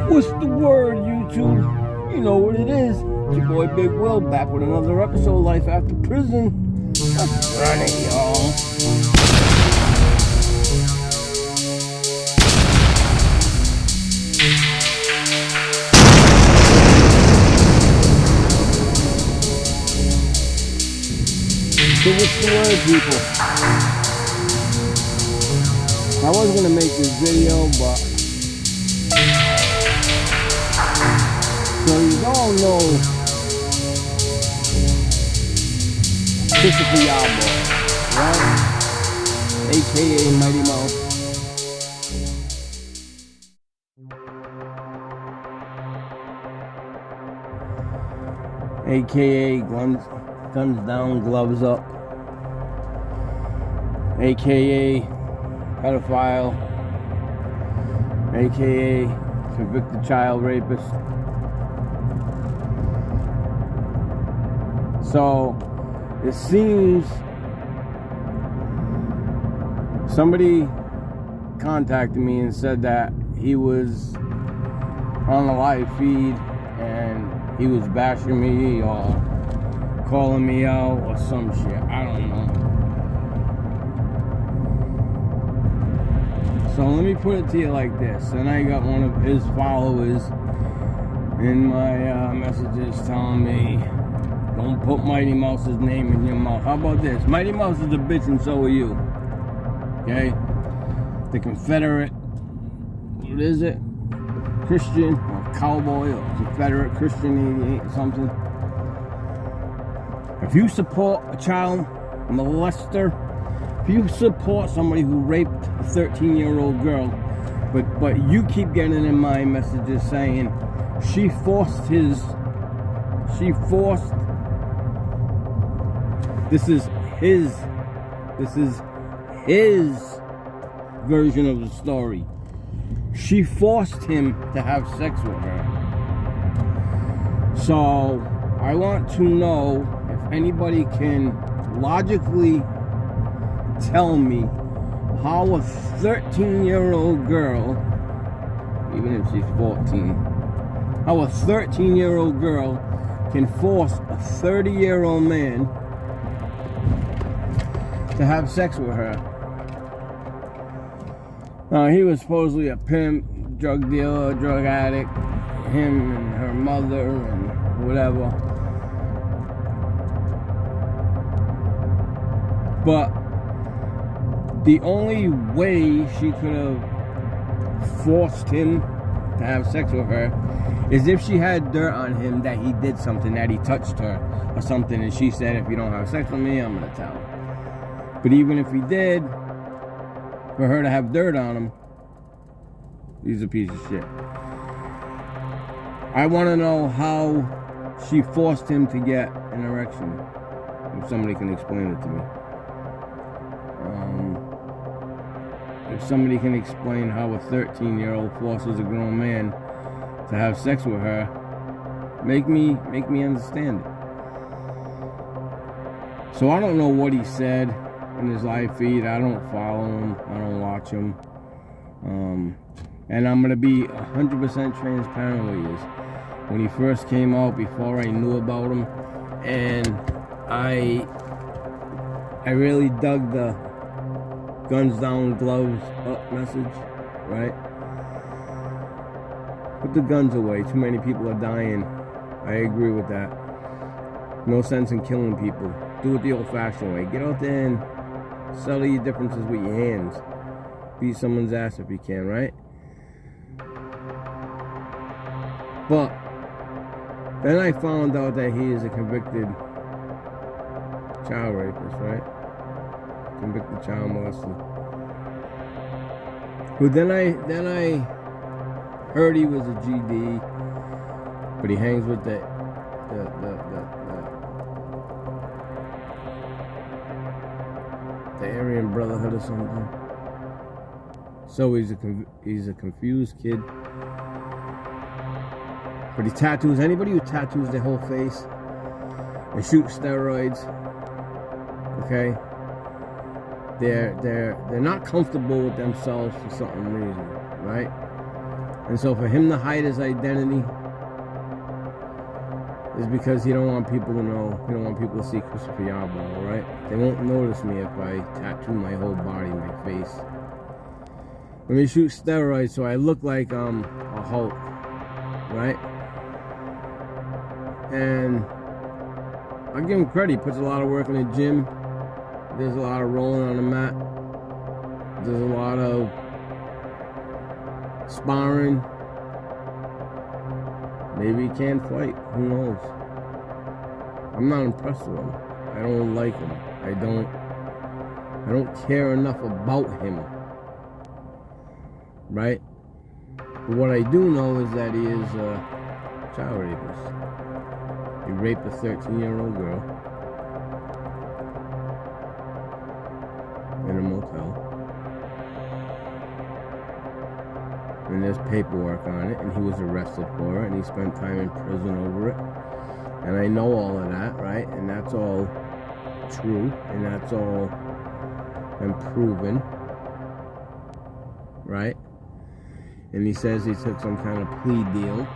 What's the word, YouTube? You know what it is. It's your boy Big Will back with another episode of Life After Prison. Let's run it, y'all. So what's the word, people? I was gonna make this video, but so you all know Christopher Yarbrough, right? AKA Mighty Mouse. AKA guns down, gloves up. AKA pedophile. AKA convicted child rapist. So it seems somebody contacted me and said that he was on the live feed and he was bashing me or calling me out or some shit. I don't know. So let me put it to you like this. And I got one of his followers in my messages telling me, don't put Mighty Mouse's name in your mouth. How about this? Mighty Mouse is a bitch and so are you. Okay? The Confederate, what is it? Christian or cowboy or Confederate Christian 88 something. If you support a child molester, if you support somebody who raped a 13-year-old girl, but you keep getting in my messages saying she forced this is his version of the story. She forced him to have sex with her. So I want to know if anybody can logically tell me how a 13-year-old girl, even if she's 14, how a 13-year-old girl can force a 30-year-old man to have sex with her. Now, he was supposedly a pimp, drug dealer, drug addict, him and her mother and whatever. But the only way she could have forced him to have sex with her is if she had dirt on him that he did something, that he touched her or something, and she said, if you don't have sex with me, I'm gonna tell. But even if he did, for her to have dirt on him, he's a piece of shit. I want to know how she forced him to get an erection. If somebody can explain it to me. If somebody can explain how a 13-year-old forces a grown man to have sex with her, make me understand it. So I don't know what he said in his live feed. I don't follow him. I don't watch him. And I'm going to be 100% transparent with you. When he first came out, before I knew about him, and I really dug the guns down, gloves up message, right? Put the guns away. Too many people are dying. I agree with that. No sense in killing people. Do it the old-fashioned way. Get out there and settle your differences with your hands. Beat someone's ass if you can, right? But then I found out that he is a convicted child rapist, right? Convicted child molester. But then I heard he was a GD, but he hangs with the Aryan Brotherhood or something. So he's a confused kid. But he tattoos anybody who tattoos their whole face and shoots steroids. Okay, they're not comfortable with themselves for some reason, right? And so for him to hide his identity is because he don't want people to know. He don't want people to see Christopher Yarbrough, right? They won't notice me if I tattoo my whole body, my face. Let me shoot steroids so I look like a Hulk, right? And I give him credit. He puts a lot of work in the gym. There's a lot of rolling on the mat. There's a lot of sparring. Maybe he can't fight. Who knows? I'm not impressed with him. I don't like him. I don't care enough about him. Right? But what I do know is that he is a child rapist. He raped a 13-year-old girl in a motel. And there's paperwork on it, and he was arrested for it, and he spent time in prison over it. And I know all of that, right? And that's all true, and that's all been proven, right? And he says he took some kind of plea deal.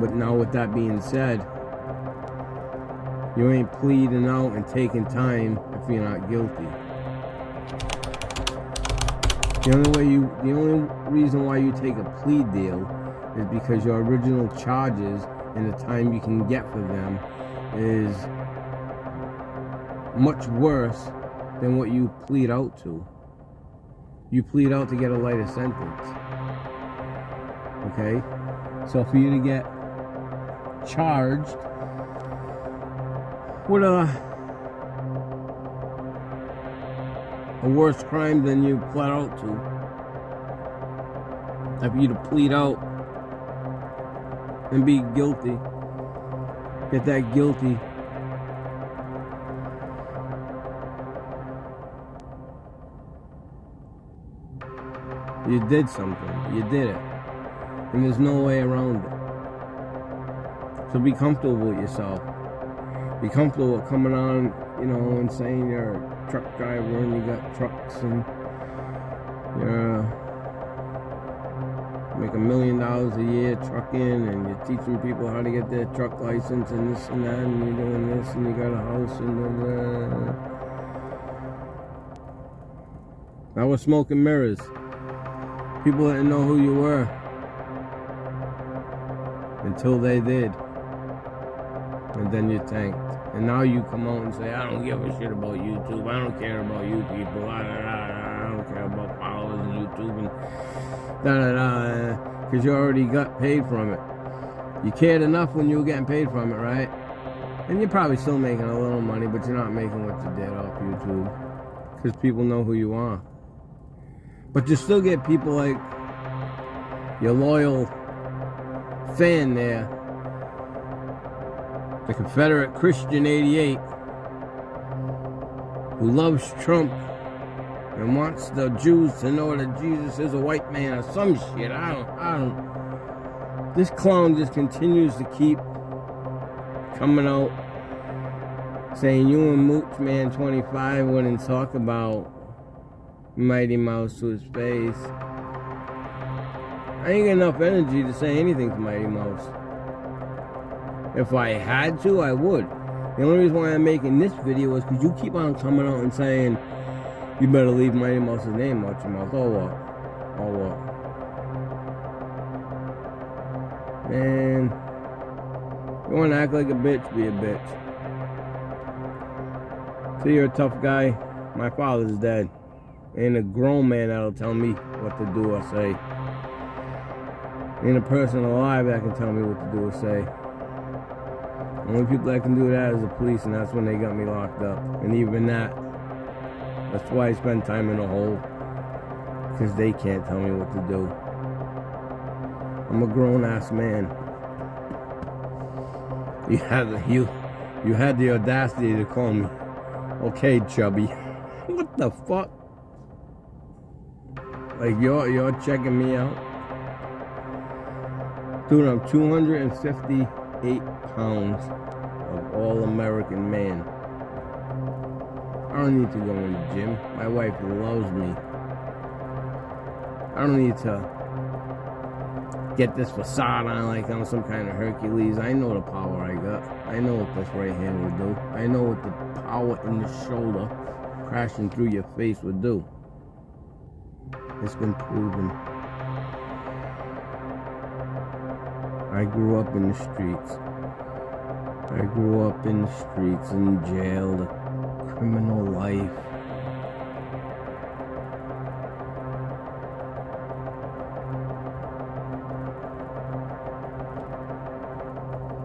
But now with that being said, you ain't pleading out and taking time if you're not guilty. The only reason why you take a plea deal is because your original charges and the time you can get for them is much worse than what you plead out to. You plead out to get a lighter sentence. Okay? So for you to get charged with a worse crime than you pled out to, for you to plead out and be guilty, get that guilty, you did something, you did it, and there's no way around it. So be comfortable with yourself. Be comfortable with coming on, and saying you're a truck driver and you got trucks and you're make $1 million a year trucking and you're teaching people how to get their truck license and this and that, and you're doing this and you got a house and I was smoking mirrors. People didn't know who you were until they did. And then you tanked. And now you come out and say, I don't give a shit about YouTube. I don't care about you people. I don't care about followers on YouTube and because you already got paid from it. You cared enough when you were getting paid from it, right? And you're probably still making a little money, but you're not making what you did off YouTube because people know who you are. But you still get people like your loyal fan there, the Confederate Christian 88, who loves Trump and wants the Jews to know that Jesus is a white man or some shit. I don't. This clown just continues to keep coming out saying you and Mooch Man 25 wouldn't talk about Mighty Mouse to his face. I ain't got enough energy to say anything to Mighty Mouse. If I had to, I would. The only reason why I'm making this video is because you keep on coming out and saying, you better leave Mighty Mouse's name out your mouth. Oh, what? Oh, what? Man, you want to act like a bitch, be a bitch. So you're a tough guy. My father's dead. Ain't a grown man that'll tell me what to do or say. Ain't a person alive that can tell me what to do or say. The only people that can do that is the police, and that's when they got me locked up. And even that's why I spend time in a hole. Because they can't tell me what to do. I'm a grown-ass man. You had the audacity to call me, okay, chubby. What the fuck? Like, you're checking me out? Dude, I'm 258 pounds of all-American man. I don't need to go in the gym. My wife loves me. I don't need to get this facade on like I'm some kind of Hercules. I know the power I got. I know what this right hand will do. I know what the power in the shoulder crashing through your face would do. It's been proven. I grew up in the streets. I grew up in the streets, in jail, the criminal life.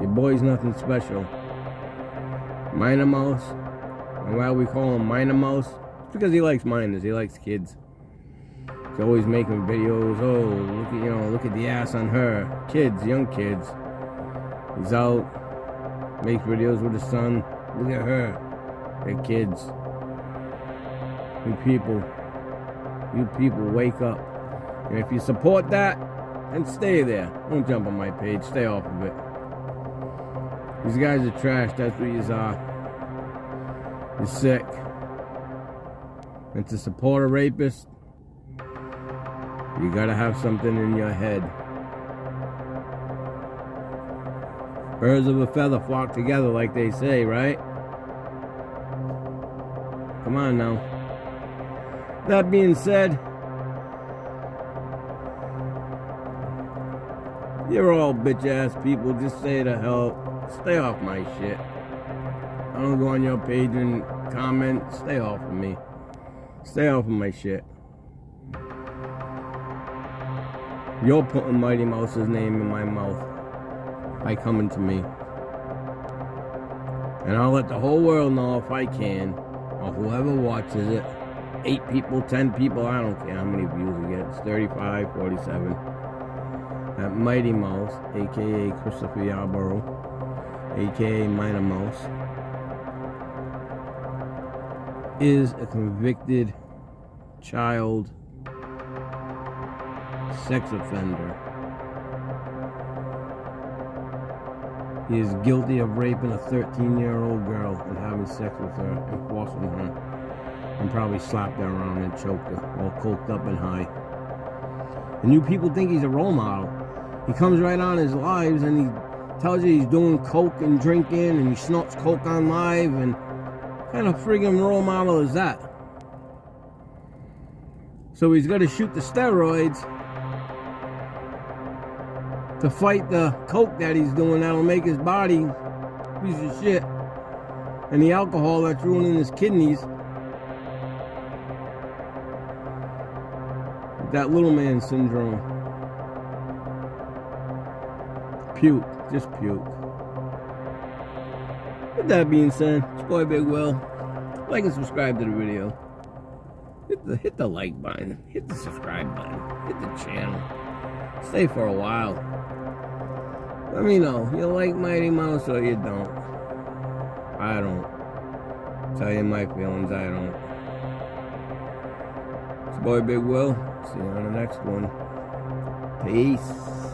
Your boy's nothing special. Minor Mouse. And why we call him Minor Mouse? It's because he likes minors. He likes kids. He's always making videos. Oh, look at the ass on her. Kids, young kids. He's out, makes videos with his son. Look at her. They're kids. You people, wake up. And if you support that, then stay there. Don't jump on my page. Stay off of it. These guys are trash. That's what yous are. You're sick. And to support a rapist, you gotta have something in your head. Birds of a feather flock together, like they say, right? Come on now. That being said, you're all bitch-ass people. Just say the hell. Stay off my shit. I don't go on your page and comment. Stay off of me. Stay off of my shit. You're putting Mighty Mouse's name in my mouth by coming to me. And I'll let the whole world know if I can, or whoever watches it. 8 people, 10 people, I don't care how many views it gets. 35, 47. That Mighty Mouse, aka Christopher Yarbrough, aka Minor Mouse, is a convicted child sex offender. He is guilty of raping a 13-year-old girl and having sex with her and forcing her, and probably slapped her around and choked her, all coked up and high. And you people think he's a role model. He comes right on his lives and he tells you he's doing coke and drinking and he snorts coke on live, and what kind of friggin' role model is that? So he's got to shoot the steroids to fight the coke that he's doing that'll make his body a piece of shit, and the alcohol that's ruining his kidneys. That little man syndrome. Puke, just puke. With that being said, it's your boy Big Will. Like and subscribe to the video. Hit the like button, hit the subscribe button, hit the channel. Stay for a while. Let me know, you like Mighty Mouse or you don't. I don't. Tell you my feelings, I don't. It's your boy Big Will. See you on the next one. Peace.